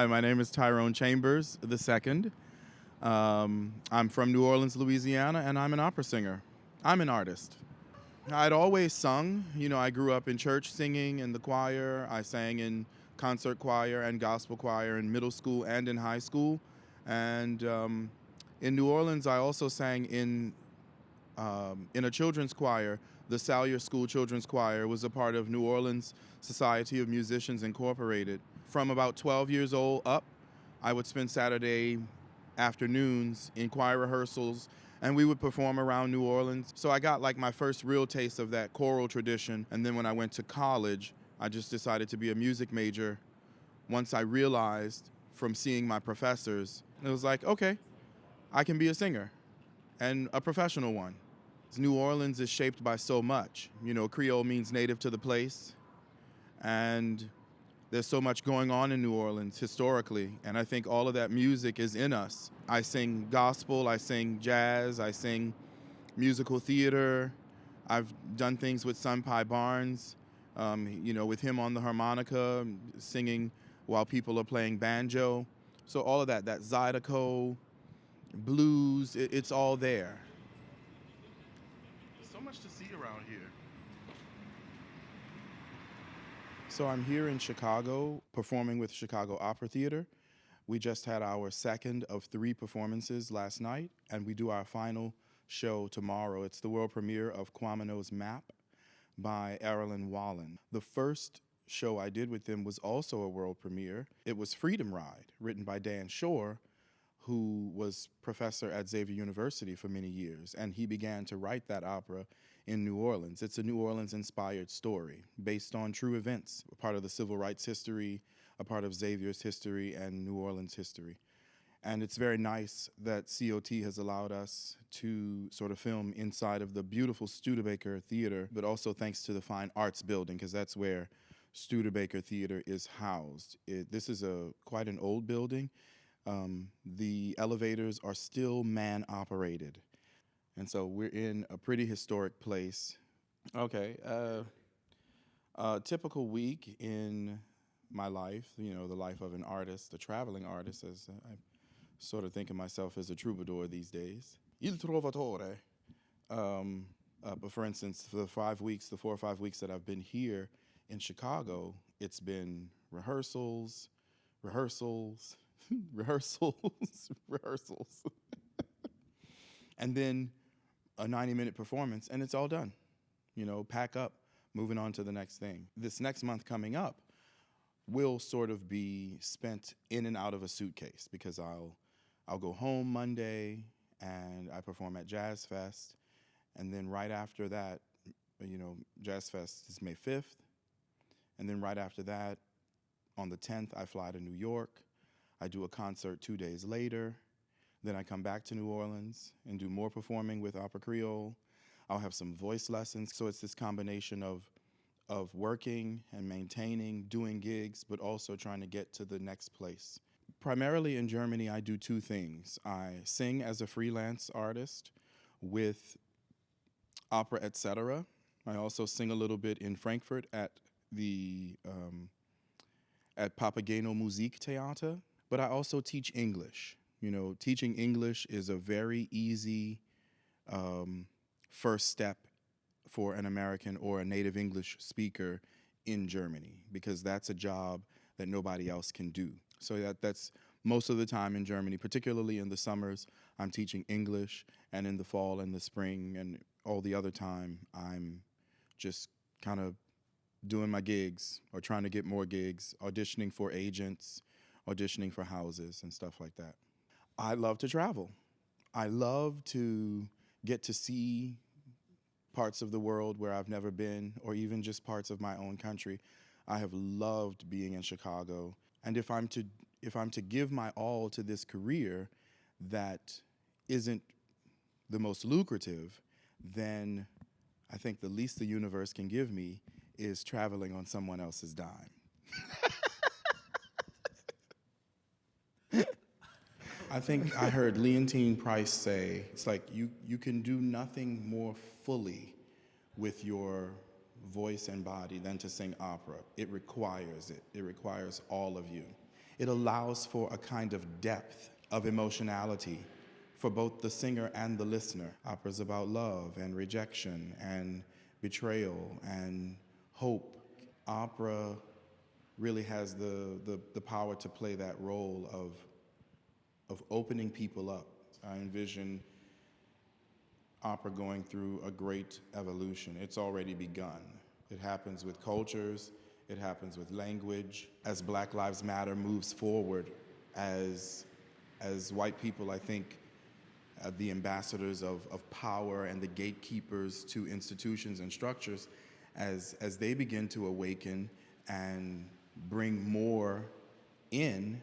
Hi, my name is Tyrone Chambers II. I'm from New Orleans, Louisiana, and I'm an opera singer. I'm an artist. I'd always sung. I grew up in church singing in the choir. I sang in concert choir and gospel choir in middle school and in high school. And in New Orleans, I also sang in a children's choir. The Salyer School Children's Choir was a part of New Orleans Society of Musicians Incorporated. From about 12 years old up, I would spend Saturday afternoons in choir rehearsals, and we would perform around New Orleans. So I got like my first real taste of that choral tradition. And then when I went to college, I just decided to be a music major. Once I realized from seeing my professors, it was like, okay, I can be a singer, and a professional one. New Orleans is shaped by so much. Creole means native to the place, and there's so much going on in New Orleans historically, and I think all of that music is in us. I sing gospel, I sing jazz, I sing musical theater. I've done things with Sunpai Barnes, with him on the harmonica, singing while people are playing banjo. So all of that Zydeco, blues, it's all there. There's so much to see around here. So I'm here in Chicago performing with Chicago Opera Theater. We just had our second of 3 performances last night, and we do our final show tomorrow. It's the world premiere of Quamino's Map by Erilyn Wallen. The first show I did with them was also a world premiere. It was Freedom Ride, written by Dan Shore, who was professor at Xavier University for many years, and he began to write that opera in New Orleans. It's a New Orleans-inspired story based on true events, a part of the civil rights history, a part of Xavier's history, and New Orleans history. And it's very nice that COT has allowed us to sort of film inside of the beautiful Studebaker Theater, but also thanks to the Fine Arts Building, because that's where Studebaker Theater is housed. This is quite an old building. The elevators are still man-operated. And so we're in a pretty historic place. Okay, a typical week in my life, the life of an artist, a traveling artist, as I sort of think of myself as a troubadour these days. Il Trovatore. But for instance, for the 4 or 5 weeks that I've been here in Chicago, it's been rehearsals, rehearsals, rehearsals, and then a 90-minute performance, and it's all done. Pack up, moving on to the next thing. This next month coming up will sort of be spent in and out of a suitcase, because I'll go home Monday and I perform at Jazz Fest, and then right after that, Jazz Fest is May 5th, and then right after that, on the 10th, I fly to New York. I do a concert 2 days later. Then I come back to New Orleans and do more performing with Opera Creole. I'll have some voice lessons. So it's this combination of working and maintaining, doing gigs, but also trying to get to the next place. Primarily in Germany, I do 2 things. I sing as a freelance artist with Opera Etc. I also sing a little bit in Frankfurt at the Papageno Musiktheater. But I also teach English. Teaching English is a very easy first step for an American or a native English speaker in Germany, because that's a job that nobody else can do. So that's most of the time in Germany, particularly in the summers, I'm teaching English, and in the fall and the spring and all the other time, I'm just kind of doing my gigs or trying to get more gigs, auditioning for agents, auditioning for houses and stuff like that. I love to travel. I love to get to see parts of the world where I've never been, or even just parts of my own country. I have loved being in Chicago. And if I'm to give my all to this career that isn't the most lucrative, then I think the least the universe can give me is traveling on someone else's dime. I think I heard Leontine Price say, it's like you can do nothing more fully with your voice and body than to sing opera. It requires it. It requires all of you. It allows for a kind of depth of emotionality for both the singer and the listener. Opera's about love and rejection and betrayal and hope. Opera really has the power to play that role of opening people up. I envision opera going through a great evolution. It's already begun. It happens with cultures, it happens with language. As Black Lives Matter moves forward, as white people, I think, the ambassadors of power and the gatekeepers to institutions and structures, as they begin to awaken and bring more in,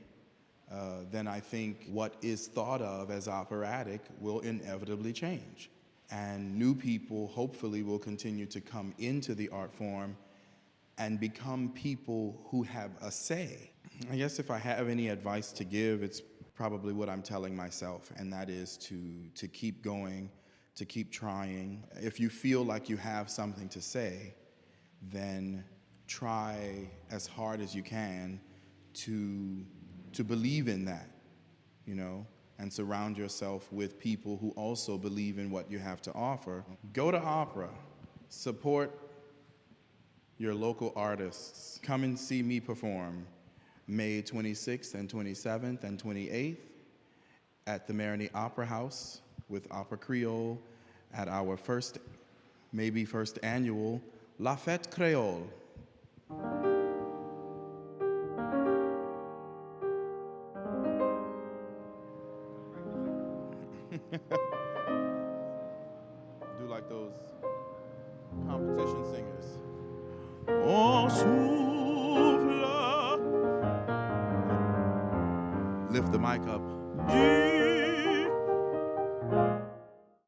then I think what is thought of as operatic will inevitably change. And new people, hopefully, will continue to come into the art form and become people who have a say. I guess if I have any advice to give, it's probably what I'm telling myself, and that is to keep going, to keep trying. If you feel like you have something to say, then try as hard as you can to believe in that, you know, and surround yourself with people who also believe in what you have to offer. Go to opera, support your local artists. Come and see me perform May 26th and 27th and 28th at the Marigny Opera House with Opera Creole at our first annual La Fête Creole. Do like those competition singers. Oh, souffle. Lift the mic up.